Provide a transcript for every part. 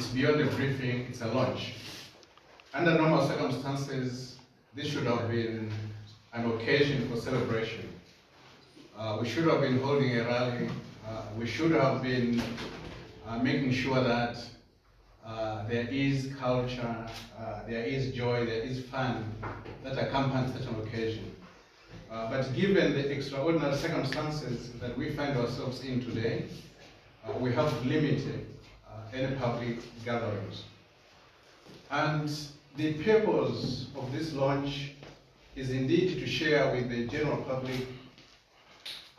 It's beyond a briefing, it's a launch. Under normal circumstances, this should have been an occasion for celebration. We should have been holding a rally. We should have been making sure that there is culture, there is joy, there is fun that accompanies such an occasion. But given the extraordinary circumstances that we find ourselves in today, we have limited any public gatherings. And the purpose of this launch is indeed to share with the general public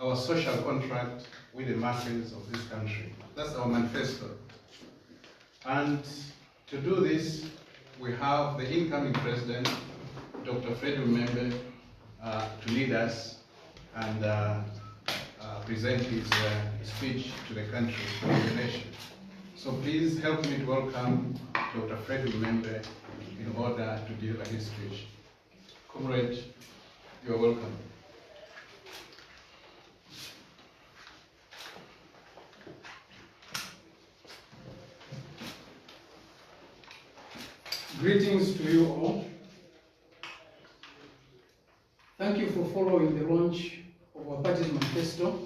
our social contract with the masses of this country. That's our manifesto. And to do this, we have the incoming president, Dr. Membe, to lead us and present his speech to the country, to the nation. So please help me to welcome Dr. Membe in order to deliver his speech. Comrade, you are welcome. Greetings to you all. Thank you for following the launch of our party's manifesto.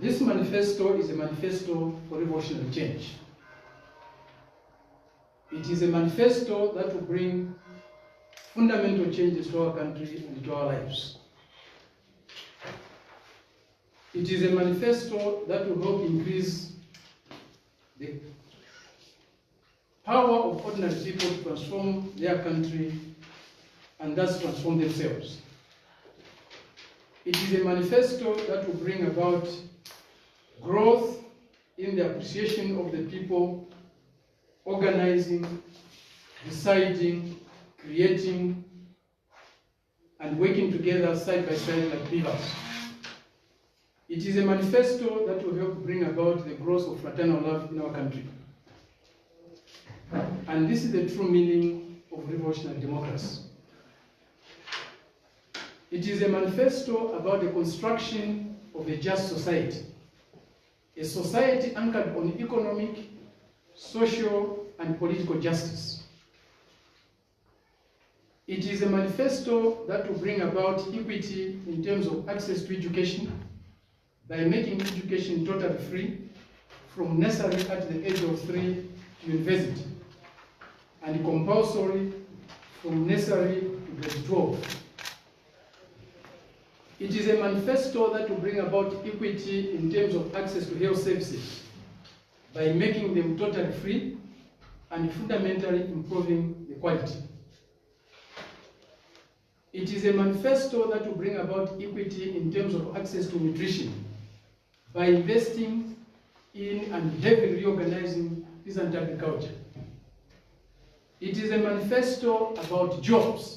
This manifesto is a manifesto for revolutionary change. It is a manifesto that will bring fundamental changes to our country and to our lives. It is a manifesto that will help increase the power of ordinary people to transform their country and thus transform themselves. It is a manifesto that will bring about growth in the appreciation of the people, organizing, deciding, creating, and working together side by side like beavers. It is a manifesto that will help bring about the growth of fraternal love in our country. And this is the true meaning of revolutionary democracy. It is a manifesto about the construction of a just society, a society anchored on economic, social, and political justice. It is a manifesto that will bring about equity in terms of access to education by making education totally free from nursery at the age of 3 to university, and compulsory from nursery to grade 12. It is a manifesto that will bring about equity in terms of access to health services by making them totally free and fundamentally improving the quality. It is a manifesto that will bring about equity in terms of access to nutrition by investing in and heavily reorganizing peasant agriculture. It is a manifesto about jobs.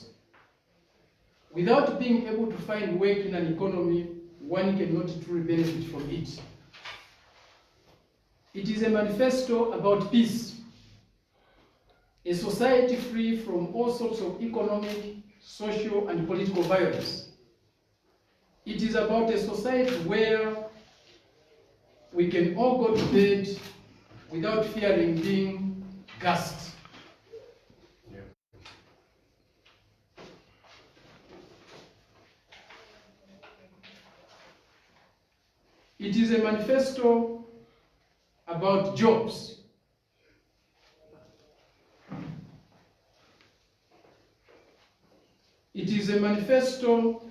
Without being able to find work in an economy, one cannot truly benefit from it. It is a manifesto about peace, a society free from all sorts of economic, social, and political violence. It is about a society where we can all go to bed without fearing being gassed. It is a manifesto about jobs. It is a manifesto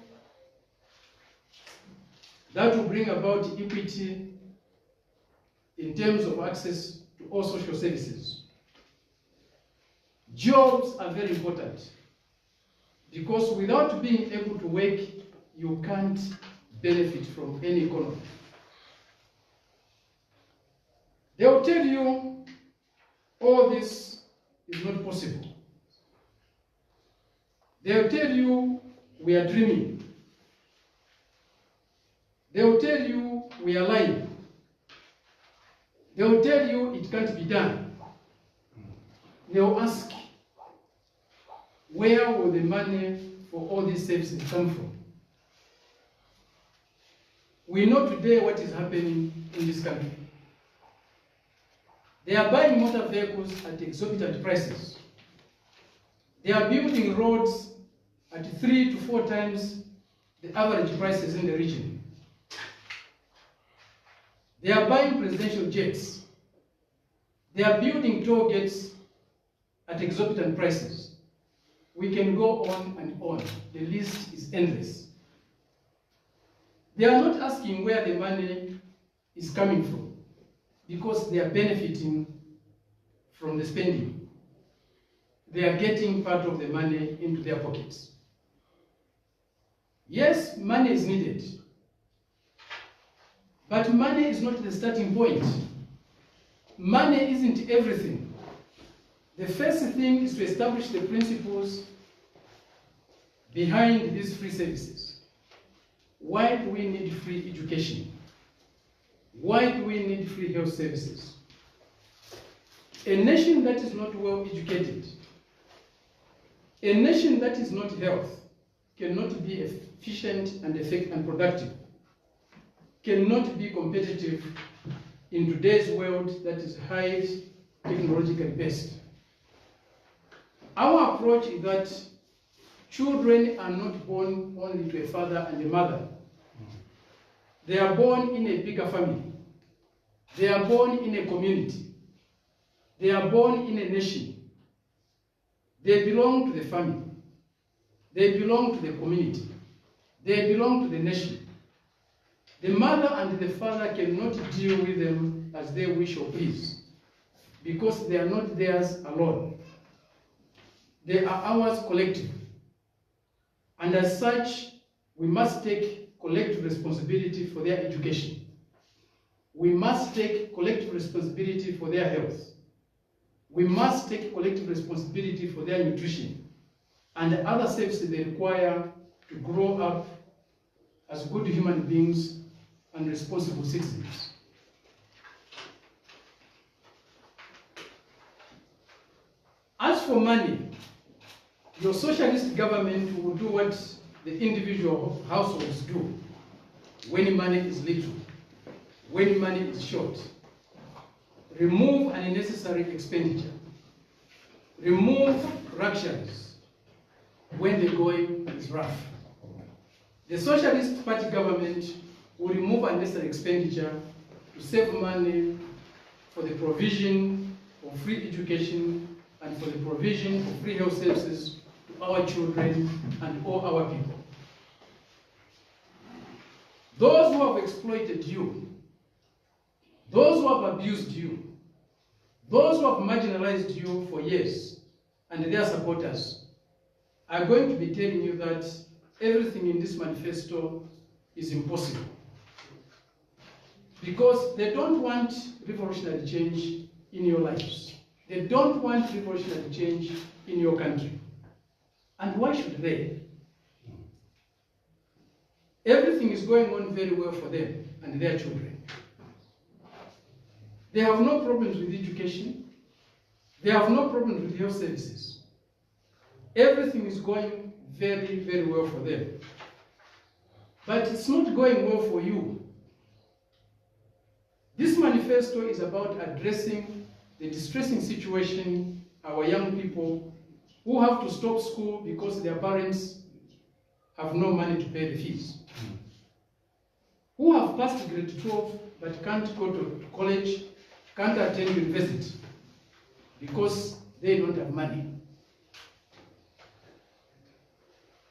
that will bring about equity in terms of access to all social services. Jobs are very important because without being able to work, you can't benefit from any economy. They will tell you all this is not possible. They will tell you we are dreaming. They will tell you we are lying. They will tell you it can't be done. They will ask, where will the money for all these services come from? We know today what is happening in this country. They are buying motor vehicles at exorbitant prices. They are building roads at 3 to 4 times the average prices in the region. They are buying presidential jets. They are building toll gates at exorbitant prices. We can go on and on. The list is endless. They are not asking where the money is coming from because they are benefiting from the spending. They are getting part of the money into their pockets. Yes, money is needed, but money is not the starting point. Money isn't everything. The first thing is to establish the principles behind these free services. Why do we need free education? Why do we need free health services? A nation that is not well educated, a nation that is not health, cannot be efficient and effective and productive, cannot be competitive in today's world that is highly technologically based. Our approach is that children are not born only to a father and a mother. They are born in a bigger family. They are born in a community. They are born in a nation. They belong to the family. They belong to the community. They belong to the nation. The mother and the father cannot deal with them as they wish or please, because they are not theirs alone. They are ours collectively. And as such, we must take collective responsibility for their education. We must take collective responsibility for their health. We must take collective responsibility for their nutrition and the other services they require to grow up as good human beings and responsible citizens. As for money, your socialist government will do what the individual households do when money is little, when money is short. Remove unnecessary expenditure. Remove luxuries when the going is rough. The Socialist Party government will remove unnecessary expenditure to save money for the provision of free education and for the provision of free health services to our children and all our people. Those who have exploited you, those who have abused you, those who have marginalized you for years, and their supporters, are going to be telling you that everything in this manifesto is impossible. Because they don't want revolutionary change in your lives. They don't want revolutionary change in your country. And why should they? Everything is going on very well for them and their children. They have no problems with education. They have no problems with health services. Everything is going very, very well for them. But it's not going well for you. This manifesto is about addressing the distressing situation our young people who have to stop school because their parents have no money to pay the fees, who have passed grade 12 but can't go to college, can't attend university because they don't have money.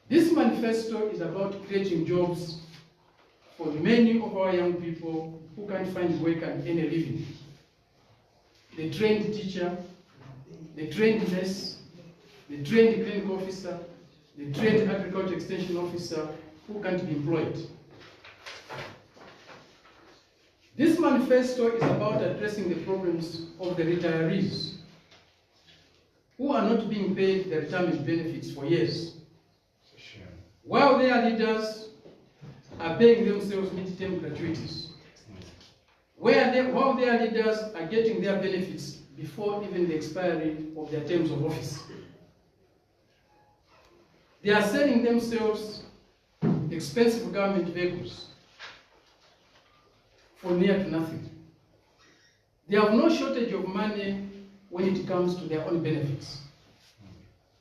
This manifesto is about creating jobs for many of our young people who can't find work and earn a living. The trained teacher, the trained nurse, the trained clinical officer, the trained agriculture extension officer who can't be employed. This manifesto is about addressing the problems of the retirees who are not being paid their retirement benefits for years, while their leaders are paying themselves mid-term gratuities, while their leaders are getting their benefits before even the expiry of their terms of office. They are selling themselves expensive government vehicles. for near to nothing. They have no shortage of money when it comes to their own benefits.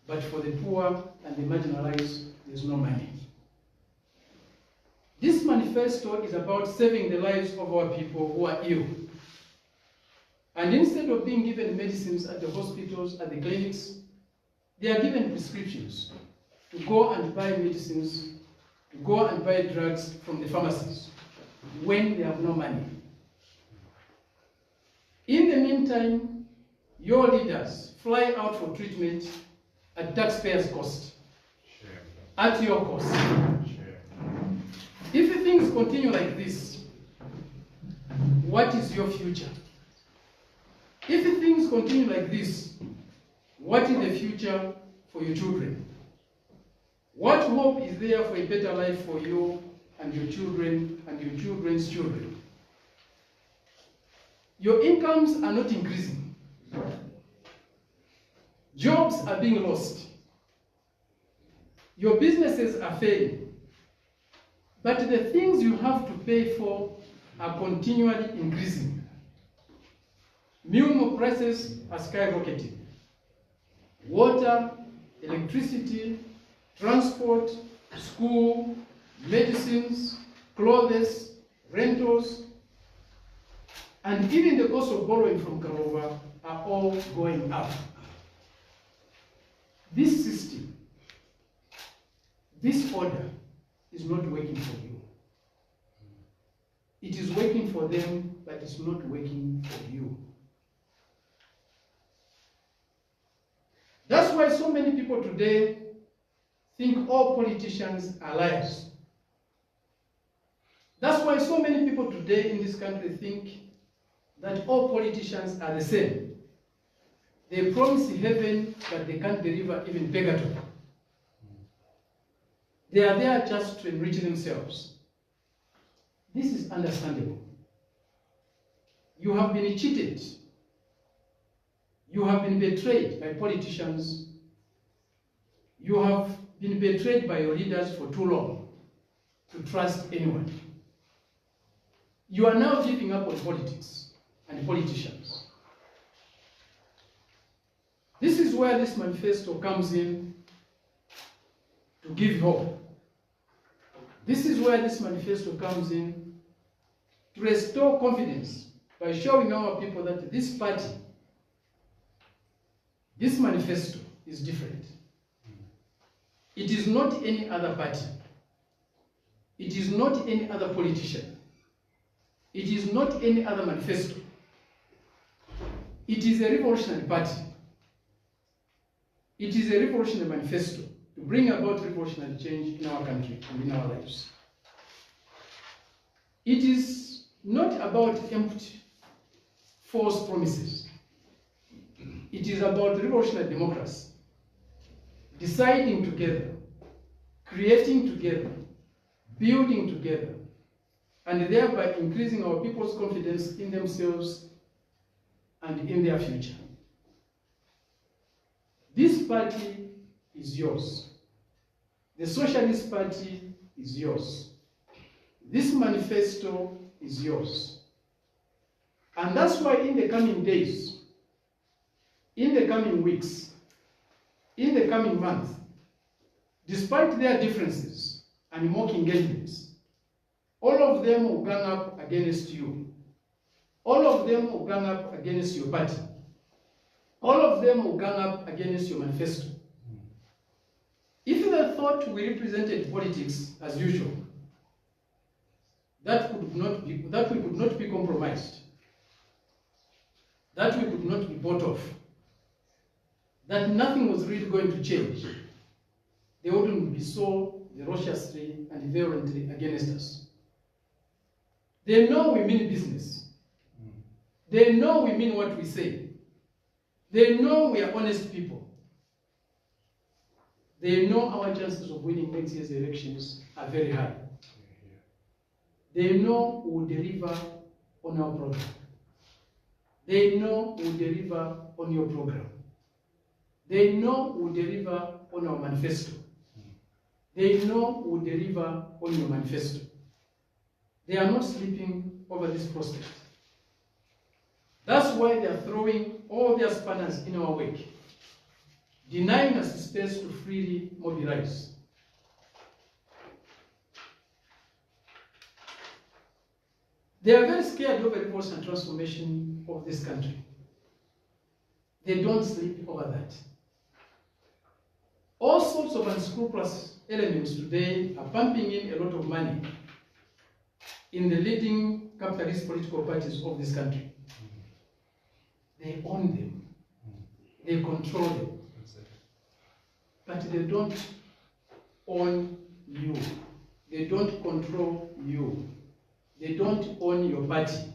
But for the poor and the marginalized, there's no money. This manifesto is about saving the lives of our people who are ill. And instead of being given medicines at the hospitals, at the clinics, they are given prescriptions to go and buy medicines, to go and buy drugs from the pharmacies when they have no money. In the meantime, your leaders fly out for treatment at taxpayers' cost, at your cost. If things continue like this, what is your future? If things continue like this, what is the future for your children? What hope is there for a better life for you and your children and your children's children? Your incomes are not increasing. Jobs are being lost. Your businesses are failing. But the things you have to pay for are continually increasing. Minimum prices are skyrocketing. Water, electricity, transport, school, medicines, clothes, rentals, and even the cost of borrowing from Karova are all going up. This system, this order is not working for you. It is working for them, but it's not working for you. That's why so many people today think all politicians are liars. That's why so many people today in this country think that all politicians are the same. They promise heaven, but they can't deliver even purgatory. They are there just to enrich themselves. This is understandable. You have been cheated. You have been betrayed by politicians. You have been betrayed by your leaders for too long to trust anyone. You are now giving up on politics and politicians. This is where this manifesto comes in to give hope. This is where this manifesto comes in to restore confidence by showing our people that this party, this manifesto is different. It is not any other party. It is not any other politician. It is not any other manifesto. It is a revolutionary party. It is a revolutionary manifesto to bring about revolutionary change in our country and in our lives. It is not about empty, false promises. It is about revolutionary democracy, deciding together, creating together, building together, and thereby increasing our people's confidence in themselves and in their future. This party is yours. The Socialist Party is yours. This manifesto is yours. And that's why in the coming days, in the coming weeks, in the coming months, despite their differences and mock engagements, all of them will gang up against you. All of them will gang up against your party. All of them will gang up against your manifesto. If they thought we represented politics as usual, that we could not be compromised, that we could not be bought off, that nothing was really going to change, they wouldn't be so ferociously and violently against us. They know we mean business. They know we mean what we say. They know we are honest people. They know our chances of winning next year's elections are very high. They know we will deliver on our program. They know we will deliver on your program. They know we will deliver on our manifesto. They know we will deliver on your manifesto. They are not sleeping over this prospect. That's why they are throwing all their spanners in our wake, denying us the space to freely mobilize. They are very scared of a revolution and transformation of this country. They don't sleep over that. All sorts of unscrupulous elements today are pumping in a lot of money in the leading capitalist political parties of this country. They own them. They control them. But they don't own you. They don't control you. They don't own your party.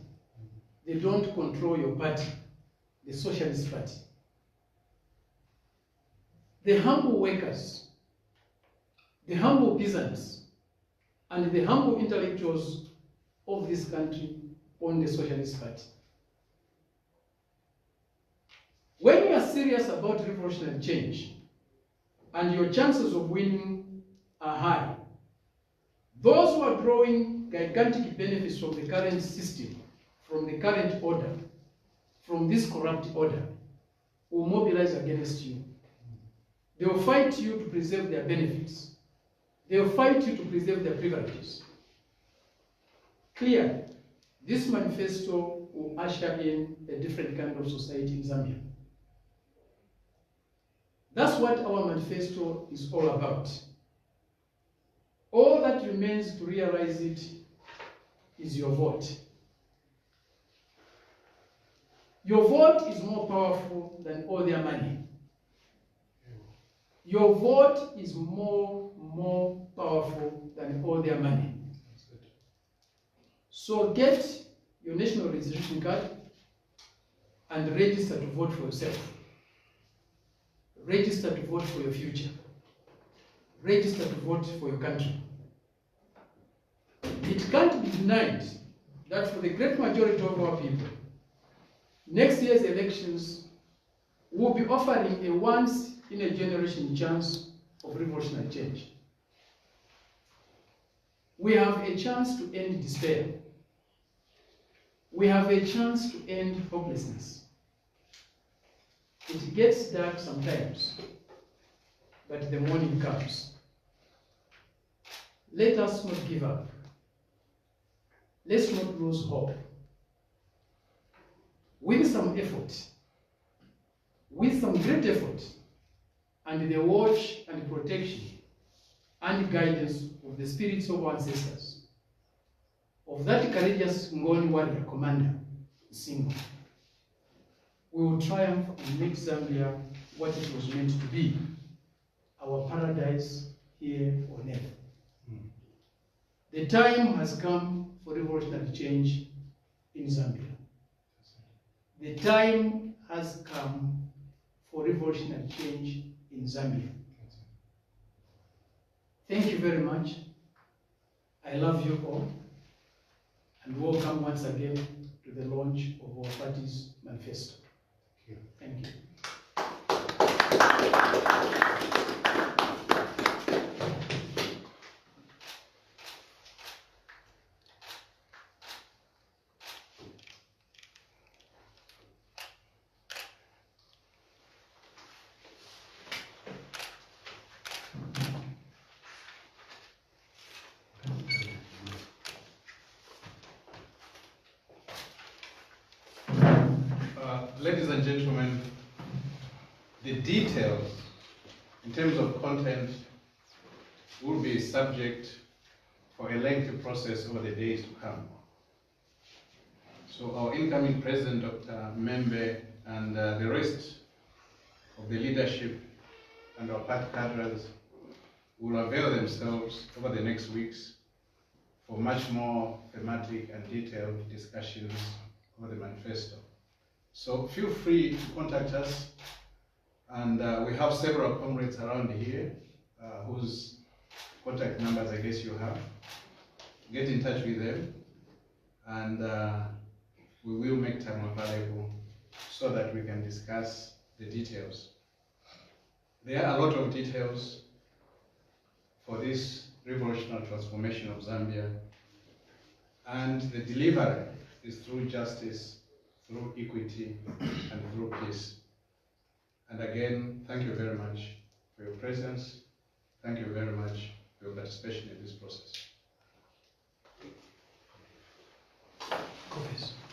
They don't control your party, the Socialist Party. The humble workers, the humble peasants, and the humble intellectuals of this country own the Socialist Party. When you are serious about revolutionary change, and your chances of winning are high, those who are drawing gigantic benefits from the current system, from the current order, from this corrupt order, will mobilize against you. They will fight you to preserve their benefits. They will fight you to preserve their privileges. Clearly, this manifesto will usher in a different kind of society in Zambia. That's what our manifesto is all about. All that remains to realize it is your vote. Your vote is more powerful than all their money. Your vote is more powerful than all their money. So get your national registration card and register to vote for yourself. Register to vote for your future. Register to vote for your country. It can't be denied that for the great majority of our people, next year's elections will be offering a once-in-a-generation chance of revolutionary change. We have a chance to end despair. We have a chance to end hopelessness. It gets dark sometimes, but the morning comes. Let us not give up. Let's not lose hope. With some effort, with some great effort, and the watch and protection and guidance of the spirits of our ancestors, of that courageous Ngoni warrior commander, Singo, we will triumph and make Zambia what it was meant to be, our paradise here on earth. The time has come for revolutionary change in Zambia. The time has come for revolutionary change in Zambia. Thank you very much. I love you all, and welcome once again to the launch of our party's manifesto. Thank you. Ladies and gentlemen, the details in terms of content will be subject for a lengthy process over the days to come. So our incoming President, Dr. Membe, and the rest of the leadership and our party cadres will avail themselves over the next weeks for much more thematic and detailed discussions over the manifesto. So feel free to contact us, and we have several comrades around here whose contact numbers I guess you have. Get in touch with them, and we will make time available so that we can discuss the details. There are a lot of details for this revolutionary transformation of Zambia, and the delivery is through justice, through equity, and through peace. And again, thank you very much for your presence. Thank you very much for your participation in this process. Copies.